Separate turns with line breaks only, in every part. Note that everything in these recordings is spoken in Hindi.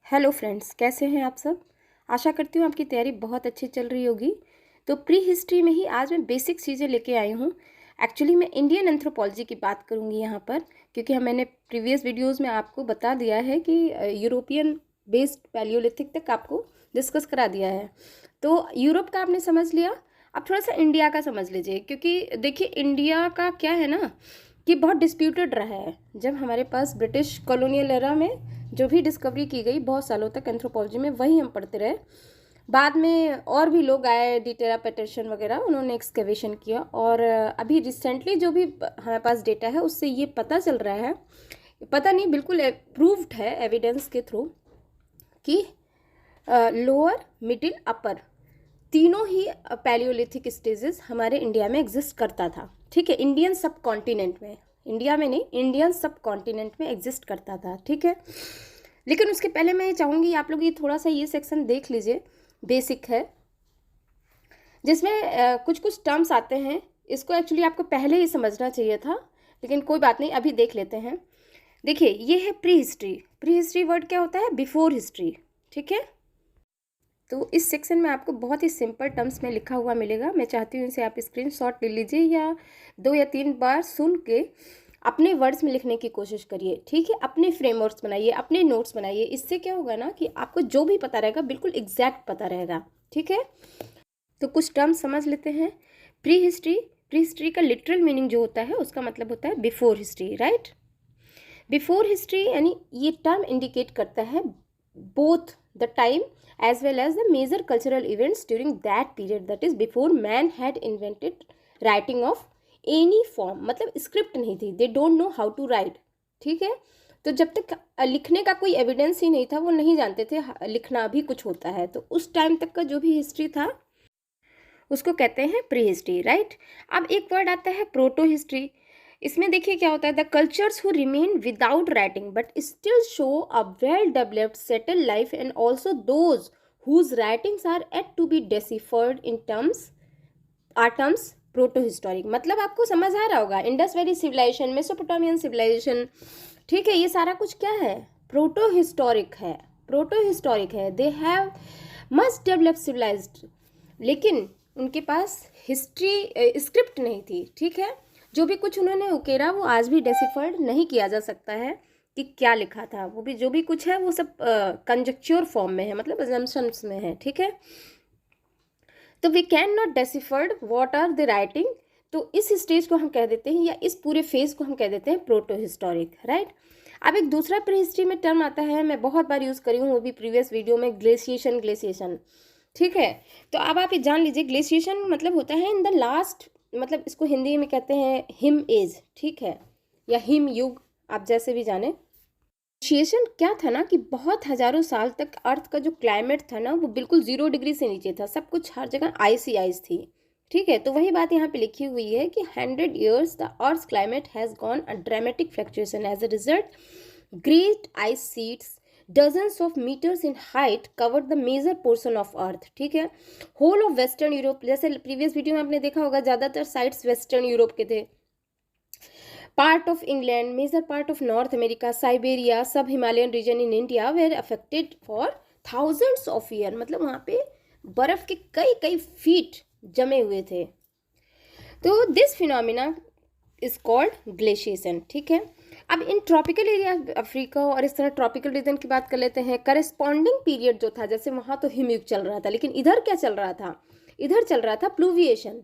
हेलो फ्रेंड्स, कैसे हैं आप सब। आशा करती हूँ आपकी तैयारी बहुत अच्छी चल रही होगी। तो प्री हिस्ट्री में ही आज मैं बेसिक चीज़ें लेके आई हूँ। एक्चुअली मैं इंडियन एंथ्रोपोलॉजी की बात करूँगी यहाँ पर, क्योंकि मैंने प्रीवियस वीडियोस में आपको बता दिया है कि यूरोपियन बेस्ड पैलियोलिथिक तक आपको डिस्कस करा दिया है। तो यूरोप का आपने समझ लिया, अब थोड़ा सा इंडिया का समझ लीजिए, क्योंकि देखिए इंडिया का क्या है ना कि बहुत डिस्प्यूटेड रहा है। जब हमारे पास ब्रिटिश कॉलोनियल एरा में जो भी डिस्कवरी की गई बहुत सालों तक एंथ्रोपोलॉजी में, वही हम पढ़ते रहे। बाद में और भी लोग आए, डिटेरा पैटरसन वगैरह, उन्होंने एक्सकेवेशन किया। और अभी रिसेंटली जो भी हमारे पास डेटा है उससे ये पता चल रहा है, पता नहीं बिल्कुल प्रूव्ड है एविडेंस के थ्रू, कि लोअर मिडिल अपर तीनों ही पैलियोलिथिक स्टेजेस हमारे इंडिया में एग्जिस्ट करता था। ठीक है, इंडियन सब कॉन्टिनेंट में, इंडिया में नहीं, इंडियन सब कॉन्टिनेंट में एग्जिस्ट करता था। ठीक है, लेकिन उसके पहले मैं चाहूँगी आप लोग ये थोड़ा सा ये सेक्शन देख लीजिए, बेसिक है, जिसमें कुछ कुछ टर्म्स आते हैं। इसको एक्चुअली आपको पहले ही समझना चाहिए था, लेकिन कोई बात नहीं, अभी देख लेते हैं। देखिए, ये है pre history. Pre history word क्या होता है? Before history. ठीक है, तो इस सेक्शन में आपको बहुत ही सिंपल टर्म्स में लिखा हुआ मिलेगा। मैं चाहती हूँ इसे आप स्क्रीनशॉट ले लीजिए, या 2 या 3 बार सुन के अपने वर्ड्स में लिखने की कोशिश करिए। ठीक है, अपने फ्रेमवर्क्स बनाइए, अपने नोट्स बनाइए। इससे क्या होगा ना कि आपको जो भी पता रहेगा बिल्कुल एग्जैक्ट पता रहेगा। ठीक है, तो कुछ टर्म्स समझ लेते हैं। प्री हिस्ट्री, प्री हिस्ट्री का लिटरल मीनिंग जो होता है उसका मतलब होता है before history, right. Before history यानी ये टर्म इंडिकेट करता है both the time as well as the major cultural events during that period, that is before man had invented writing of any form। मतलब स्क्रिप्ट नहीं थी, they don't know how to write। ठीक है, तो जब तक लिखने का कोई एविडेंस ही नहीं था, वो नहीं जानते थे लिखना भी कुछ होता है। तो उस टाइम तक का जो भी हिस्ट्री था उसको कहते हैं प्री हिस्ट्री, राइट। अब एक वर्ड आता है प्रोटो हिस्ट्री। इसमें देखिए क्या होता है, the cultures who remain without writing but still show a well developed settle life and also those whose writings are yet to be deciphered in terms are terms proto historic. मतलब आपको समझ आ रहा होगा, Indus valley civilisation, Mesopotamian civilisation, ठीक है, ये सारा कुछ क्या है? प्रोटो हिस्टोरिक है। प्रोटो हिस्टोरिक है, they have must develop civilised, लेकिन उनके पास हिस्ट्री स्क्रिप्ट नहीं थी। ठीक है, जो भी कुछ उन्होंने उकेरा वो आज भी डेसिफर्ड नहीं किया जा सकता है कि क्या लिखा था। वो भी जो भी कुछ है वो सब कंजक्चर फॉर्म में है, मतलब अजम्पशंस में है। ठीक है, तो we can not deciphered what are the writing. तो इस स्टेज को हम कह देते हैं, या इस पूरे फेज को हम कह देते हैं प्रोटो हिस्टोरिक, राइट। अब एक दूसरा प्री हिस्ट्री में टर्म आता है, मैं बहुत बार यूज़ करी हूँ, वो भी प्रीवियस वीडियो में, ग्लेशिएशन। ग्लेशिएशन, ठीक है, तो अब आप ये जान लीजिए, ग्लेशिएशन मतलब होता है इन द लास्ट, मतलब इसको हिंदी में कहते हैं हिम एज, ठीक है, या हिम युग, आप जैसे भी जाने। ग्लेशिएशन क्या था ना कि बहुत हजारों साल तक अर्थ का जो क्लाइमेट था ना वो बिल्कुल 0 डिग्री से नीचे था, सब कुछ हर जगह आइस ही आइस थी। ठीक है, तो वही बात यहाँ पे लिखी हुई है कि 100 years the earth climate has gone a dramatic fluctuation as a result great ice sheets dozens of meters in height covered the major portion of earth। ठीक है, होल ऑफ वेस्टर्न यूरोप, जैसे प्रीवियस वीडियो में आपने देखा होगा ज़्यादातर साइट्स वेस्टर्न यूरोप के थे, part of England, major part of North America, Siberia, सब Himalayan region in India were affected for thousands of year. मतलब वहाँ पे बर्फ के कई कई फीट जमे हुए थे। तो this phenomena is called glaciation. ठीक है, अब इन ट्रॉपिकल एरिया अफ्रीका और इस तरह ट्रॉपिकल रीजन की बात कर लेते हैं। करस्पॉन्डिंग पीरियड जो था, जैसे वहाँ तो हिमयुग चल रहा था, लेकिन इधर क्या चल रहा था? इधर चल रहा था प्लूविएशन।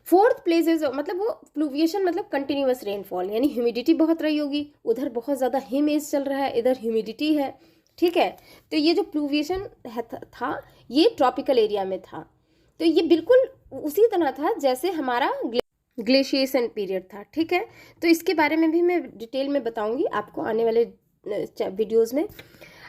फोर्थ प्लेसेस, मतलब वो प्लूविएशन मतलब कंटिन्यूअस रेनफॉल, यानी ह्यूमिडिटी बहुत रही होगी। उधर बहुत ज़्यादा हिम एज चल रहा है, इधर ह्यूमिडिटी है। ठीक है, तो ये जो प्लूविएशन था ये ट्रॉपिकल एरिया में था। तो ये बिल्कुल उसी तरह था जैसे हमारा ग्लेशिएशन पीरियड था। ठीक है, तो इसके बारे में भी मैं डिटेल में बताऊंगी आपको आने वाले वीडियोस में।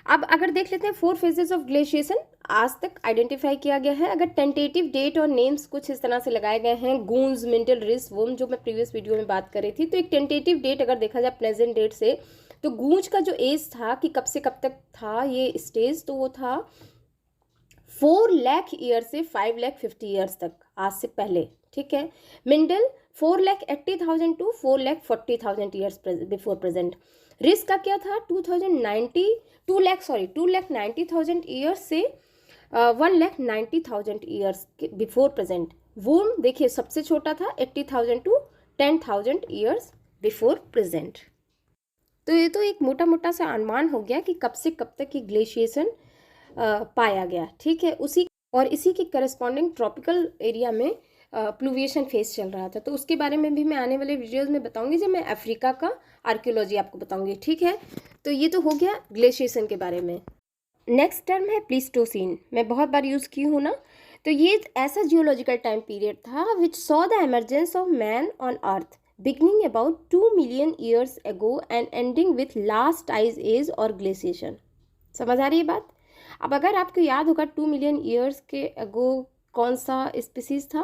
अब अगर देख लेते हैं 4 फेजेस ऑफ ग्लेशिएशन आज तक आइडेंटिफाई किया गया है। अगर टेंटेटिव डेट और नेम्स कुछ इस तरह से लगाए गए हैं, गूंज, मिंटल, रिस, वुम, जो मैं प्रीवियस वीडियो में बात कर रही थी, तो एक टेंटेटिव डेट अगर देखा जाए प्रेजेंट डेट से, तो गूंज का जो एज था कि कब से कब तक था ये स्टेज, तो वो था 4 लाख ईयर से 5 लाख 50 ईयर्स तक, आज से पहले। ठीक है, मिंडल 4 लाख 80,000 टू 4 lakh 40,000 years before present. Riss का क्या था, 2,90,000 ईयर्स से 1,90,000 ईयर्स बिफोर प्रेजेंट। वूम देखिए सबसे छोटा था 80,000 टू 10,000 ईयर्स बिफोर प्रेजेंट। तो ये तो एक मोटा मोटा सा अनुमान हो गया कि कब से कब तक की ग्लेशिएशन पाया गया, ठीक है। इसी की करस्पॉन्डिंग ट्रॉपिकल एरिया में प्लूविएशन फेज चल रहा था। तो उसके बारे में भी मैं आने वाले वीडियोस में बताऊंगी, जब मैं अफ्रीका का आर्कियोलॉजी आपको बताऊंगी, ठीक है। तो ये तो हो गया ग्लेशिएशन के बारे में। नेक्स्ट टर्म है प्लीस्टोसीन, मैं बहुत बार यूज़ की हूँ ना। तो ये ऐसा जियोलॉजिकल टाइम पीरियड था which saw the emergence of man on earth beginning about 2 million years ago and ending with last ice age और ग्लेशिएशन। समझ आ रही है बात। अब अगर आपको याद होगा 2 मिलियन ईयर्स के एगो कौन सा स्पीसीज था,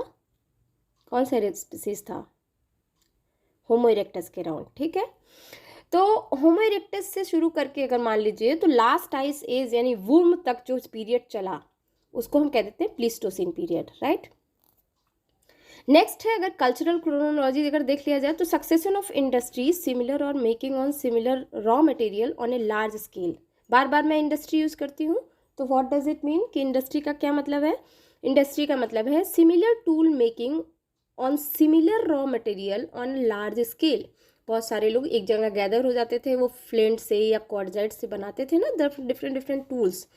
कौन सा स्पीसीज था, होमो इरेक्टस के राउंड, ठीक है। तो होमो इरेक्टस से शुरू करके अगर मान लीजिए तो लास्ट आइस एज यानी वुर्म तक जो पीरियड चला उसको हम कह देते हैं प्लीस्टोसिन पीरियड, राइट। नेक्स्ट है, अगर कल्चरल क्रोनोलॉजी अगर देख लिया जाए तो सक्सेशन ऑफ इंडस्ट्रीज सिमिलर और making on similar raw material on a large scale. बार बार मैं इंडस्ट्री यूज करती हूँ, तो व्हाट डज इट मीन कि इंडस्ट्री का क्या मतलब है। इंडस्ट्री का मतलब है similar tool making on similar raw material on large scale. बहुत सारे लोग एक जगह गैदर हो जाते थे, वो फ्लेंट से या क्वार्टजाइट से बनाते थे ना डिफरेंट डिफरेंट टूल्स।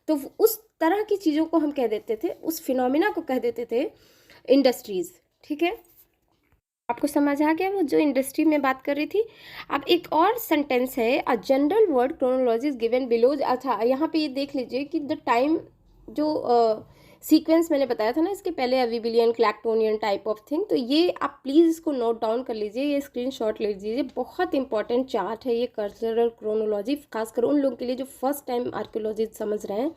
तो उस तरह की चीज़ों को हम कह देते थे, उस फिनोमिना को कह देते थे इंडस्ट्रीज, ठीक है। आपको समझ आ गया वो जो इंडस्ट्री में बात कर रही थी। अब एक और सेंटेंस है, a general word chronology is given below. अच्छा यहाँ पे ये देख लीजिए कि द टाइम जो सीक्वेंस मैंने बताया था ना इसके पहले, अविबिलियन क्लैक्टोनियन टाइप ऑफ थिंग, तो ये आप प्लीज़ इसको नोट डाउन कर लीजिए, ये स्क्रीनशॉट ले लीजिए। बहुत इंपॉर्टेंट चार्ट है ये कल्चरल क्रोनोलॉजी, खासकर उन लोगों के लिए जो फर्स्ट टाइम आर्कियोलॉजी समझ रहे हैं,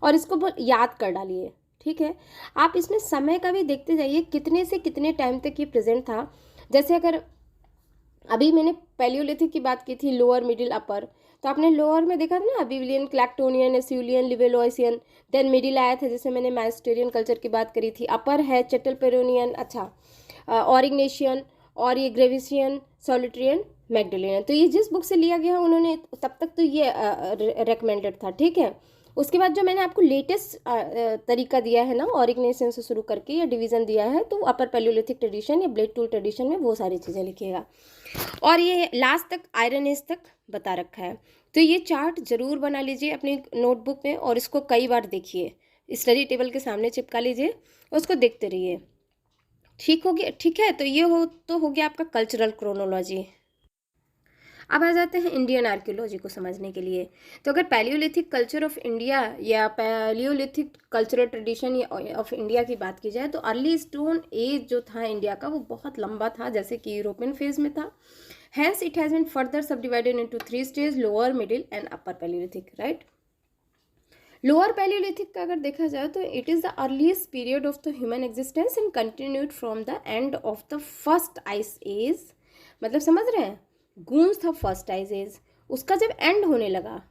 और इसको बहुत याद कर डालिए, ठीक है। आप इसमें समय का भी देखते जाइए कितने से कितने टाइम तक ये प्रेजेंट था। जैसे अगर अभी मैंने पैलियोलिथिक की बात की थी, लोअर मिडिल अपर, तो आपने लोअर में देखा था ना अविबिलियन क्लैक्टोनियन एसियुलियन लिवेलोइसियन, देन मिडिल आया था जैसे मैंने माइस्टेरियन कल्चर की बात करी थी, अपर है चेटलपेरोनियन, अच्छा ऑरिग्नेशियन, और ये ग्रेविसियन, सॉलिट्रियन, मैग्डलियन। तो ये जिस बुक से लिया गया उन्होंने तब तक तो ये रिकमेंडेड था, ठीक है। उसके बाद जो मैंने आपको लेटेस्ट तरीका दिया है ना ऑरिग्नेशन से शुरू करके या डिवीज़न दिया है, तो अपर पैलियोलिथिक ट्रेडिशन या ब्लेड टूल ट्रेडिशन में वो सारी चीज़ें लिखिएगा, और ये लास्ट तक आयरन एज तक बता रखा है। तो ये चार्ट जरूर बना लीजिए अपनी नोटबुक में, और इसको कई बार देखिए, स्टडी टेबल के सामने चिपका लीजिए और उसको देखते रहिए, ठीक हो गया, ठीक है। तो ये हो गया आपका कल्चरल क्रोनोलॉजी। अब आ जाते हैं इंडियन आर्कियोलॉजी को समझने के लिए। तो अगर पैलियोलिथिक कल्चर ऑफ इंडिया या Palaeolithic cultural tradition of India की बात की जाए, तो अर्ली स्टोन एज जो था इंडिया का वो बहुत लंबा था, जैसे कि यूरोपियन फेज में था। Hence it has been further subdivided into 3 stage, lower middle and upper palaeolithic, right. Lower palaeolithic का अगर देखा जाए तो it is the earliest period of the human existence and continued from the end of the first ice age. मतलब समझ रहे हैं, गूंज था फर्स्ट आइस एज, उसका जब एंड होने लगा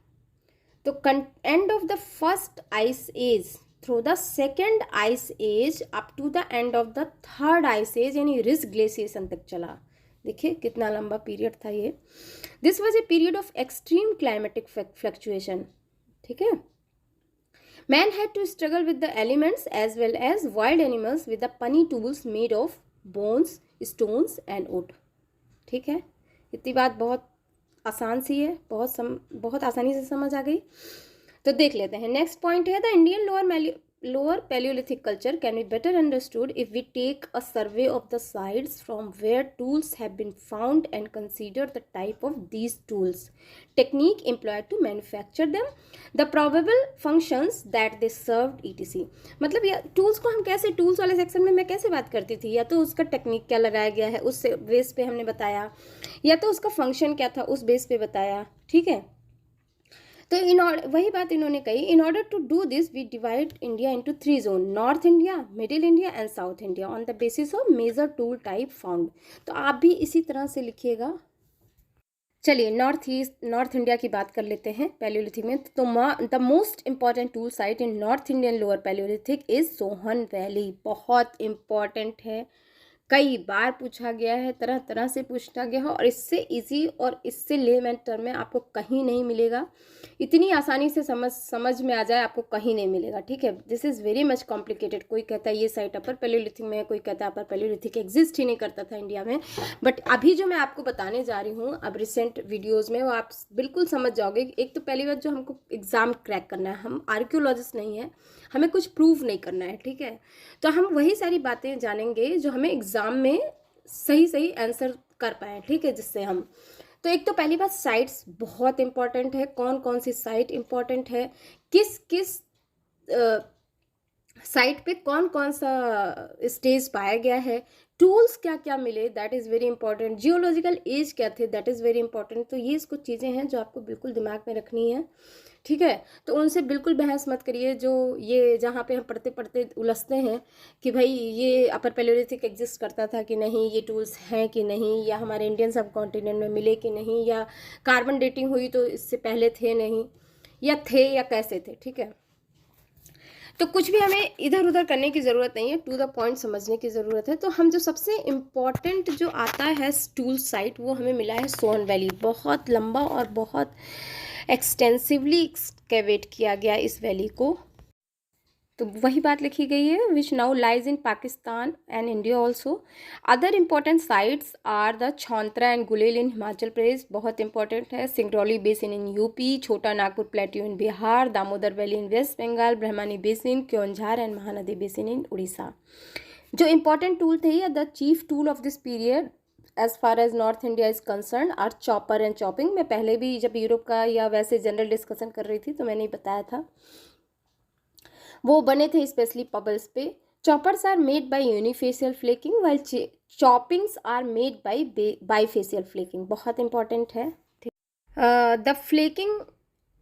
तो end of the first ice age through the second ice age up to the end of the third ice age यानी रिस ग्लेशिएशन तक चला। देखिए कितना लंबा पीरियड था ये। This was a period of extreme climatic fluctuation, ठीक है। Man had to struggle with the elements as well as wild animals with the punny tools made of bones, stones and wood, ठीक है। इतनी बात बहुत आसान सी है, बहुत आसानी से समझ आ गई। तो देख लेते हैं नेक्स्ट पॉइंट है, the Indian lower Paleolithic culture can be better understood if we take a survey of the sites from where tools have been found and consider the type of these tools, technique employed to manufacture them, the probable functions that they served etc। मतलब ये टूल्स को हम कैसे, टूल्स वाले सेक्शन में मैं कैसे बात करती थी, या तो उसका टेक्निक क्या लगाया गया है उस बेस पे हमने बताया, या तो उसका फंक्शन क्या था उस बेस पे बताया, ठीक है। तो वही बात इन्होंने कही, in order to do this we divide India into 3 zone, North India, middle India and South India on the basis of major tool type found. तो आप भी इसी तरह से लिखिएगा। चलिए नॉर्थ इंडिया की बात कर लेते हैं पैलियोलिथिक में। तो the most important tool site in north Indian lower Palaeolithic is Sohan valley, बहुत इंपॉर्टेंट है। कई बार पूछा गया है, तरह तरह से पूछा गया है, और इससे इजी और इससे लेमैन टर्म में आपको कहीं नहीं मिलेगा। इतनी आसानी से समझ में आ जाए आपको कहीं नहीं मिलेगा, ठीक है। This is very much complicated. कोई कहता है ये साइट अपर पैलियोलिथिक में है, कोई कहता है अपर पैलियोलिथिक एग्जिस्ट ही नहीं करता था इंडिया में। बट अभी जो मैं आपको बताने जा रही हूँ अब रिसेंट वीडियोज़ में, वो आप बिल्कुल समझ जाओगे। एक तो पहली बात, जो हमको एग्ज़ाम क्रैक करना है, हम आर्कियोलॉजिस्ट नहीं है, हमें कुछ प्रूव नहीं करना है, ठीक है। तो हम वही सारी बातें जानेंगे जो हमें एग्ज़ाम में सही सही आंसर कर पाए, ठीक है, जिससे हम। तो एक तो पहली बात, साइट्स बहुत इंपॉर्टेंट है। कौन कौन सी साइट इंपॉर्टेंट है, किस किस साइट पे कौन कौन सा स्टेज पाया गया है, टूल्स क्या क्या मिले, that is very important. Geological age क्या थे, दैट इज़ वेरी इंपॉर्टेंट। तो ये कुछ चीज़ें हैं जो आपको बिल्कुल दिमाग में रखनी है, ठीक है। तो उनसे बिल्कुल बहस मत करिए। जो ये जहाँ पे हम पढ़ते पढ़ते उलझते हैं कि भाई ये अपर पैलियोलिथिक एग्जिस्ट करता था कि नहीं, ये टूल्स हैं कि नहीं, या हमारे इंडियन सब कॉन्टिनेंट में मिले कि नहीं, या कार्बन डेटिंग हुई तो इससे पहले थे नहीं, या थे या कैसे थे, ठीक है। तो कुछ भी हमें इधर उधर करने की ज़रूरत नहीं है, टू द पॉइंट समझने की ज़रूरत है। तो हम जो सबसे इम्पॉर्टेंट जो आता है टूल साइट, वो हमें मिला है सोहन वैली। बहुत लंबा और बहुत एक्सटेंसिवली एक्सकेवेट किया गया इस वैली को। तो वही बात लिखी गई है, which now lies in Pakistan and India also. Other important sites are the Chauntra and Guler in Himachal Pradesh, बहुत इंपॉर्टेंट है। Singrauli basin in UP, Chota Nagpur plateau in Bihar, Damodar valley in west Bengal, Brahmani basin, Keonjhar and Mahanadi basin in Orissa. जो इम्पॉर्टेंट टूल थे, the chief tool of this period as far as North India is concern are chopper and chopping. मैं पहले भी जब यूरोप का या वैसे जनरल डिस्कशन कर रही थी तो मैंने बताया था, वो बने थे स्पेशली पबल्स पे। Choppers are made by unifacial flaking while choppings are made by bifacial flaking, बहुत इंपॉर्टेंट है। The flaking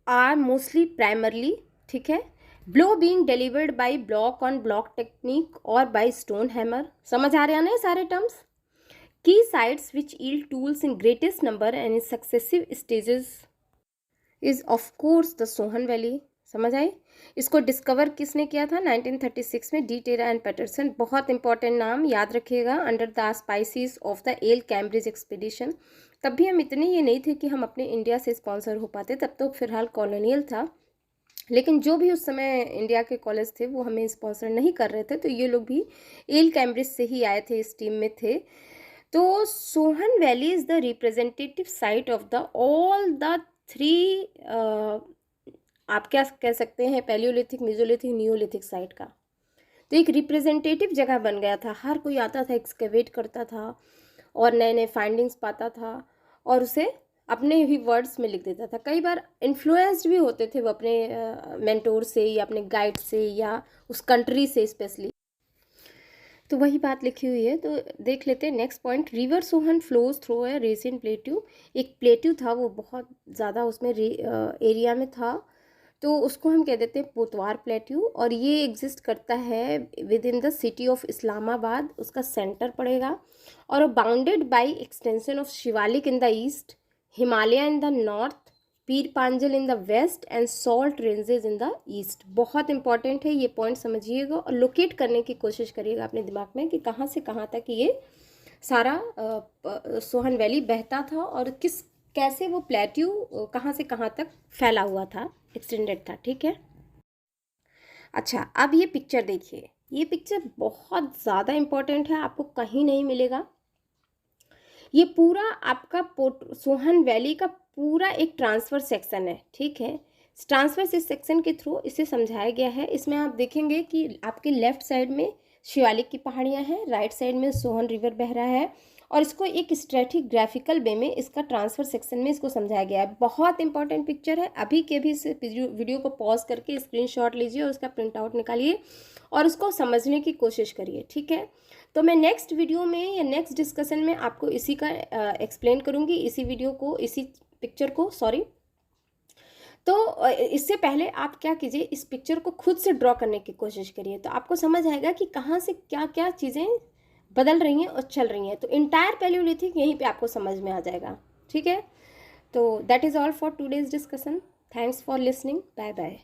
are mostly primarily, ठीक है, blow being delivered by block on block technique और बाय स्टोन हैमर। समझ आ रहे हैं ना सारे टर्म्स। की sites which yield tools in greatest number and in successive stages is of course the Soan valley. समझ आई। इसको डिस्कवर किसने किया था? 1936 में डी टेरा एंड पैटरसन। बहुत इंपॉर्टेंट नाम, याद रखिएगा। Under the auspices of the Yale Cambridge expedition. तब भी हम इतने ये नहीं थे कि हम अपने इंडिया से स्पॉन्सर हो पाते, तब तो फिलहाल कॉलोनियल था। लेकिन जो भी उस समय इंडिया के कॉलेज थे वो हमें स्पॉन्सर नहीं कर रहे थे, तो ये लोग भी एल कैम्ब्रिज से ही आए थे, इस टीम में थे। तो Sohan valley is the representative site of the all the three, आप क्या कह सकते हैं, पैलियोलिथिक, मेसोलिथिक, नियोलिथिक साइट का। तो एक रिप्रेजेंटेटिव जगह बन गया था। हर कोई आता था, एक्सकेवेट करता था और नए नए फाइंडिंग्स पाता था और उसे अपने ही वर्ड्स में लिख देता था। कई बार इन्फ्लुएंस्ड भी होते थे वो अपने मेंटोर से या अपने गाइड से या उस कंट्री से स्पेशली। तो वही बात लिखी हुई है। तो देख लेते हैं next point. River Sohan flows through a resin plateau. एक प्लेट्यू था, वो बहुत ज़्यादा उसमें एरिया में था, तो उसको हम कह देते हैं पोतवार प्लेट्यू। और ये एग्जिस्ट करता है within the city of Islamabad, उसका सेंटर पड़ेगा। और bounded by extension of Shivalik in the east, Himalaya in the north, Pir Panjal in the west and salt ranges in the east. बहुत इंपॉर्टेंट है, ये पॉइंट समझिएगा और लोकेट करने की कोशिश करिएगा अपने दिमाग में कि कहाँ से कहाँ तक ये सारा सोहन वैली बहता था और कैसे वो प्लेट्यू कहाँ से कहाँ तक फैला हुआ था, एक्सटेंडेड था, ठीक है। अच्छा, अब ये पिक्चर देखिए। ये पिक्चर बहुत ज़्यादा इम्पोर्टेंट है, आपको कहीं नहीं मिलेगा। ये पूरा आपका सोहन वैली का पूरा एक ट्रांसफ़र सेक्शन है, ठीक है। ट्रांसफ़र सेक्शन के थ्रू इसे समझाया गया है। इसमें आप देखेंगे कि आपके लेफ्ट साइड में शिवालिक की पहाड़ियाँ हैं, राइट साइड में सोहन रिवर बह रहा है और इसको एक स्ट्रेटिग्राफिकल वे में इसका ट्रांसफ़र सेक्शन में इसको समझाया गया है। बहुत इंपॉर्टेंट पिक्चर है। अभी के भी इस वीडियो को पॉज करके स्क्रीनशॉट लीजिए और उसका प्रिंट आउट निकालिए और उसको समझने की कोशिश करिए, ठीक है। तो मैं नेक्स्ट वीडियो में या नेक्स्ट डिस्कशन में आपको इसी का एक्सप्लेन करूँगी, इसी वीडियो को, इसी पिक्चर को, सॉरी। तो इससे पहले आप क्या कीजिए, इस पिक्चर को खुद से ड्रॉ करने की कोशिश करिए, तो आपको समझ आएगा कि कहाँ से क्या क्या चीज़ें बदल रही हैं और चल रही हैं। तो इंटायर पैलियोलिथिक यहीं पे आपको समझ में आ जाएगा, ठीक है। तो that is all for today's discussion. Thanks for listening. Bye bye.